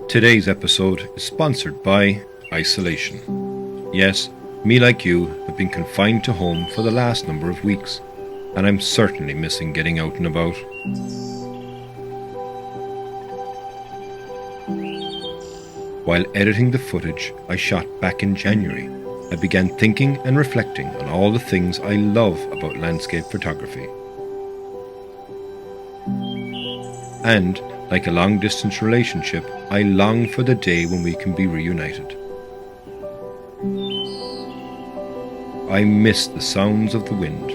Today's episode is sponsored by isolation. Yes, me like you have been confined to home for the last number of weeks, and I'm certainly missing getting out and about. While editing the footage I shot back in January, I began thinking and reflecting on all the things I love about landscape photography. And, like a long-distance relationship, I long for the day when we can be reunited. I miss the sounds of the wind,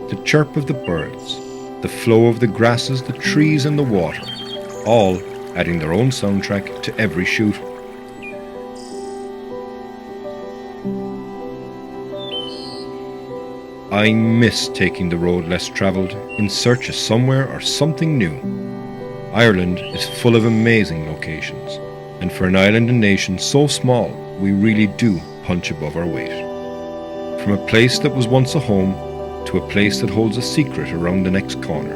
the chirp of the birds, the flow of the grasses, the trees and the water, all adding their own soundtrack to every shoot. I miss taking the road less travelled in search of somewhere or something new. Ireland is full of amazing locations, and for an island and nation so small, we really do punch above our weight. From a place that was once a home, to a place that holds a secret around the next corner,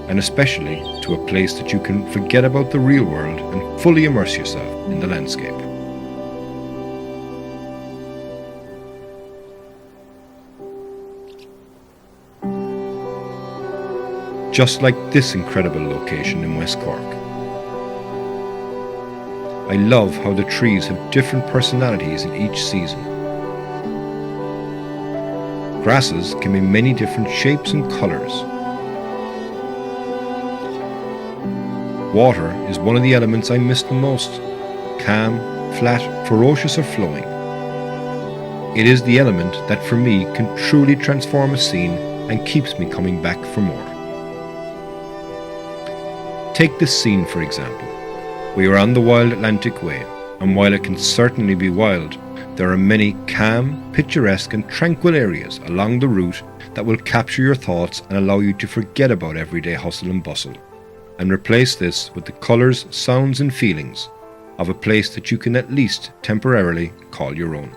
and especially to a place that you can forget about the real world and fully immerse yourself in the landscape. Just like this incredible location in West Cork. I love how the trees have different personalities in each season. Grasses can be many different shapes and colours. Water is one of the elements I miss the most. Calm, flat, ferocious or flowing. It is the element that for me can truly transform a scene and keeps me coming back for more. Take this scene for example. We are on the Wild Atlantic Way, and while it can certainly be wild, there are many calm, picturesque and tranquil areas along the route that will capture your thoughts and allow you to forget about everyday hustle and bustle, and replace this with the colours, sounds and feelings of a place that you can at least temporarily call your own.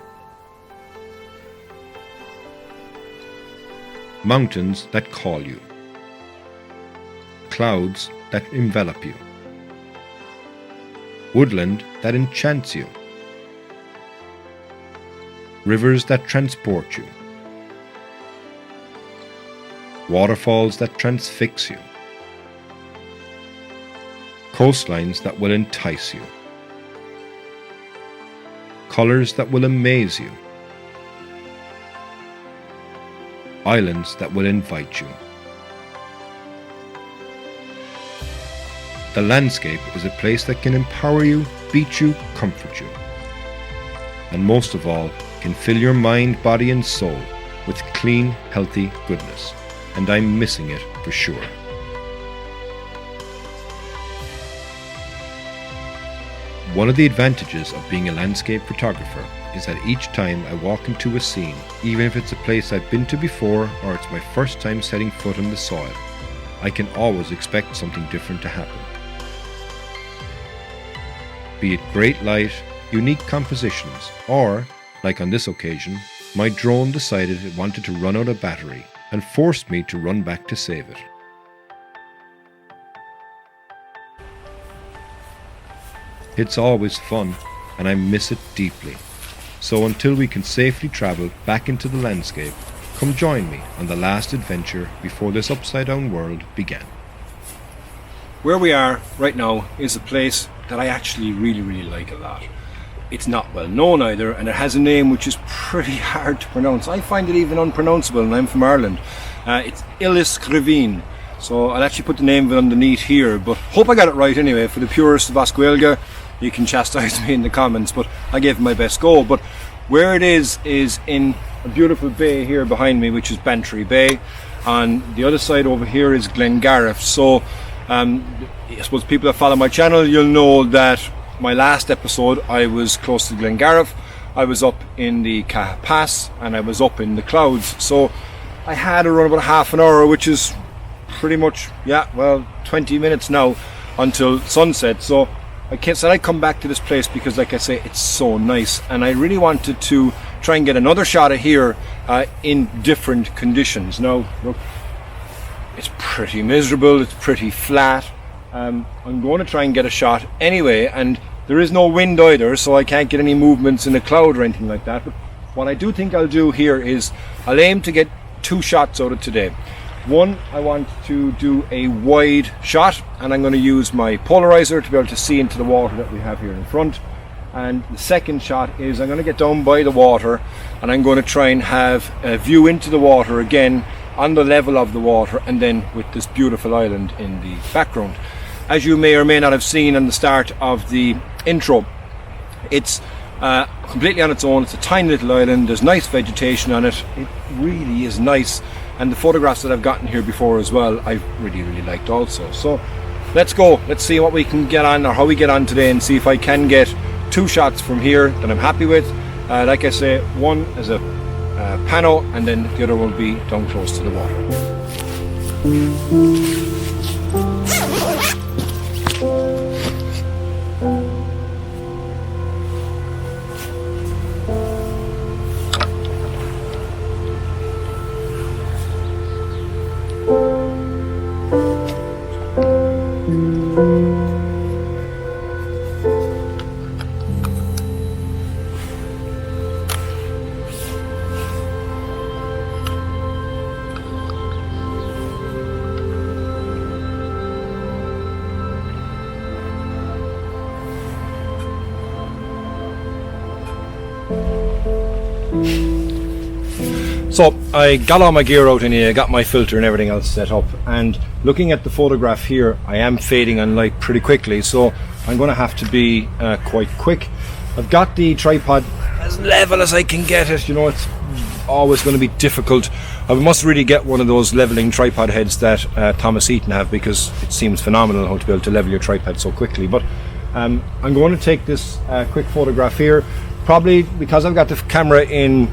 Mountains that call you. Clouds that envelop you. Woodland that enchants you. Rivers that transport you. Waterfalls that transfix you. Coastlines that will entice you. Colours that will amaze you. Islands that will invite you. The landscape is a place that can empower you, beat you, comfort you. And most of all, can fill your mind, body and soul with clean, healthy goodness. And I'm missing it for sure. One of the advantages of being a landscape photographer is that each time I walk into a scene, even if it's a place I've been to before or it's my first time setting foot on the soil, I can always expect something different to happen. Be it great light, unique compositions, or, like on this occasion, my drone decided it wanted to run out of battery and forced me to run back to save it. It's always fun, and I miss it deeply. So until we can safely travel back into the landscape, come join me on the last adventure before this upside-down world began. Where we are right now is a place that I actually really like a lot. It's not well known either, and it has a name which is pretty hard to pronounce. I find it even unpronounceable, and I'm from Ireland. It's Illiscrivine. So I'll actually put the name of it underneath here, but hope I got it right anyway. For the purists of Oscuelga, you can chastise me in the comments, but I gave it my best go. But where it is in a beautiful bay here behind me, which is Bantry Bay. On the other side over here is Glengariff. So I suppose people that follow my channel, you'll know that my last episode I was close to Glengariff. I was up in the Caha Pass and I was up in the clouds. So I had around about half an hour, which is pretty much 20 minutes now until sunset. So said I'd come back to this place because, like I say, it's so nice, and I really wanted to try and get another shot of here in different conditions. Now look, it's pretty miserable, it's pretty flat, I'm going to try and get a shot anyway, and there is no wind either, so I can't get any movements in the cloud or anything like that. But what I do think I'll do here is I'll aim to get 2 shots out of today. One, I want to do a wide shot, and I'm going to use my polarizer to be able to see into the water that we have here in front. And the second shot is I'm going to get down by the water, and I'm going to try and have a view into the water again on the level of the water, and then with this beautiful island in the background. As you may or may not have seen on the start of the intro, it's completely on its own. It's a tiny little island. There's nice vegetation on it. It really is nice, and the photographs that I've gotten here before as well, I've really liked also. So let's go. Let's see what we can get on, or how we get on today, and see if I can get 2 shots from here that I'm happy with. Like I say, one is a pano, and then the other will be down close to the water. So I got all my gear out in here, got my filter and everything else set up, and looking at the photograph here, I am fading on light pretty quickly, so I'm going to have to be quite quick. I've got the tripod as level as I can get it. You know, it's always going to be difficult. I must really get one of those leveling tripod heads that Thomas Eaton have, because it seems phenomenal how to be able to level your tripod so quickly. But I'm going to take this quick photograph here. Probably because I've got the camera in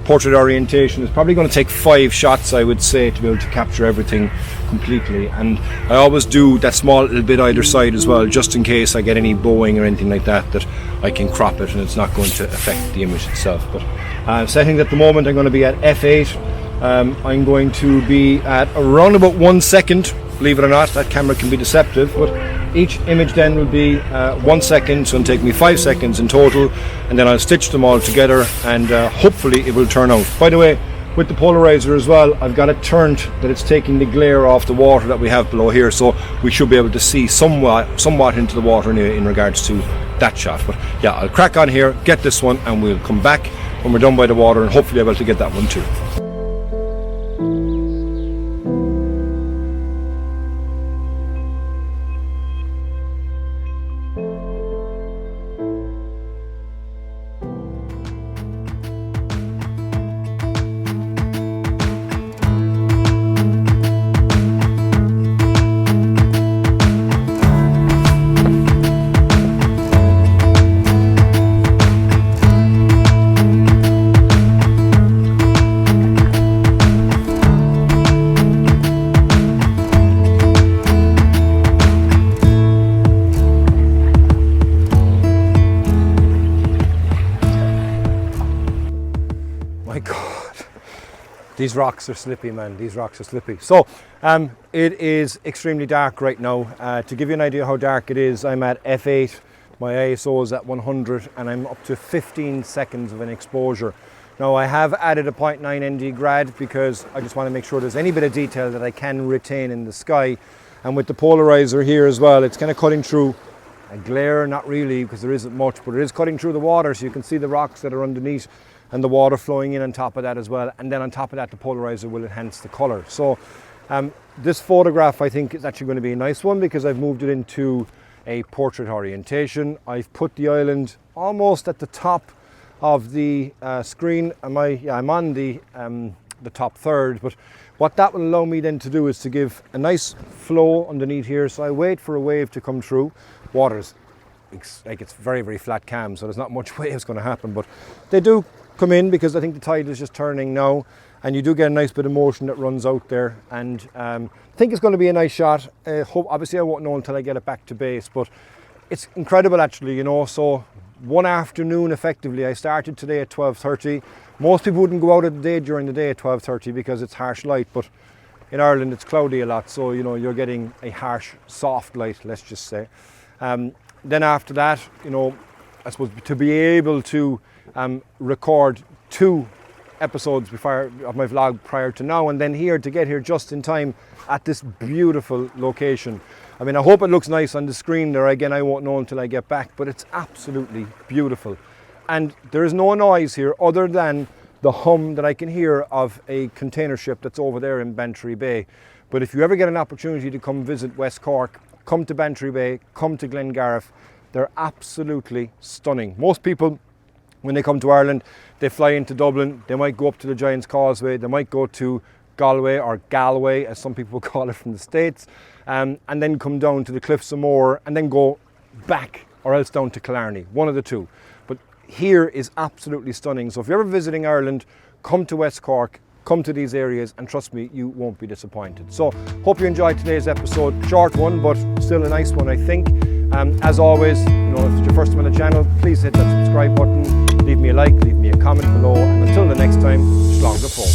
portrait orientation, it's probably going to take 5 shots, I would say, to be able to capture everything completely. And I always do that small little bit either side as well, just in case I get any bowing or anything like that, that I can crop it and it's not going to affect the image itself. But settings at the moment, I'm going to be at f8. I'm going to be at around about 1 second. Believe it or not, that camera can be deceptive, but each image then will be 1 second, so it'll take me 5 seconds in total, and then I'll stitch them all together, and hopefully it will turn out. By the way, with the polarizer as well, I've got it turned that it's taking the glare off the water that we have below here, so we should be able to see somewhat into the water in regards to that shot. But yeah, I'll crack on here, get this one, and we'll come back when we're done by the water, and hopefully I'll be able to get that one too. These rocks are slippy, man. These rocks are slippy. So it is extremely dark right now. To give you an idea how dark it is, I'm at f8. My ISO is at 100, and I'm up to 15 seconds of an exposure. Now I have added a 0.9 ND grad because I just want to make sure there's any bit of detail that I can retain in the sky. And with the polarizer here as well, it's kind of cutting through a glare, not really because there isn't much, but it is cutting through the water, so you can see the rocks that are underneath and the water flowing in on top of that as well. And then on top of that, the polarizer will enhance the color. So this photograph, I think, is actually going to be a nice one because I've moved it into a portrait orientation. I've put the island almost at the top of the screen. I'm on the top third, but what that will allow me then to do is to give a nice flow underneath here. So I wait for a wave to come through. Water's like, it's very, very flat calm, so there's not much waves going to happen, but they do come in because I think the tide is just turning now, and you do get a nice bit of motion that runs out there, and I think it's going to be a nice shot. Obviously I won't know until I get it back to base, but it's incredible actually, you know. So one afternoon effectively, I started today at 12:30. Most people wouldn't go out of the day during the day at 12:30 because it's harsh light, but in Ireland it's cloudy a lot, so you know you're getting a harsh, soft light, let's just say. Then after that, you know, I suppose to be able to record 2 episodes of my vlog prior to now, and then to get here just in time at this beautiful location. I mean, I hope it looks nice on the screen there. Again, I won't know until I get back, but it's absolutely beautiful. And there is no noise here other than the hum that I can hear of a container ship that's over there in Bantry Bay. But if you ever get an opportunity to come visit West Cork, come to Bantry Bay, come to Glengariff, they're absolutely stunning. Most people, when they come to Ireland, they fly into Dublin, they might go up to the Giant's Causeway, they might go to Galway, or Galway as some people call it from the States, and then come down to the Cliffs of Moher and then go back or else down to Killarney, one of the two. But here is absolutely stunning. So if you're ever visiting Ireland, come to West Cork, come to these areas, and trust me, you won't be disappointed. So hope you enjoyed today's episode. Short one, but still a nice one, I think. As always, you know, if it's your first time on the channel, please hit that subscribe button, leave me a like, leave me a comment below, and until the next time, slán go fóill.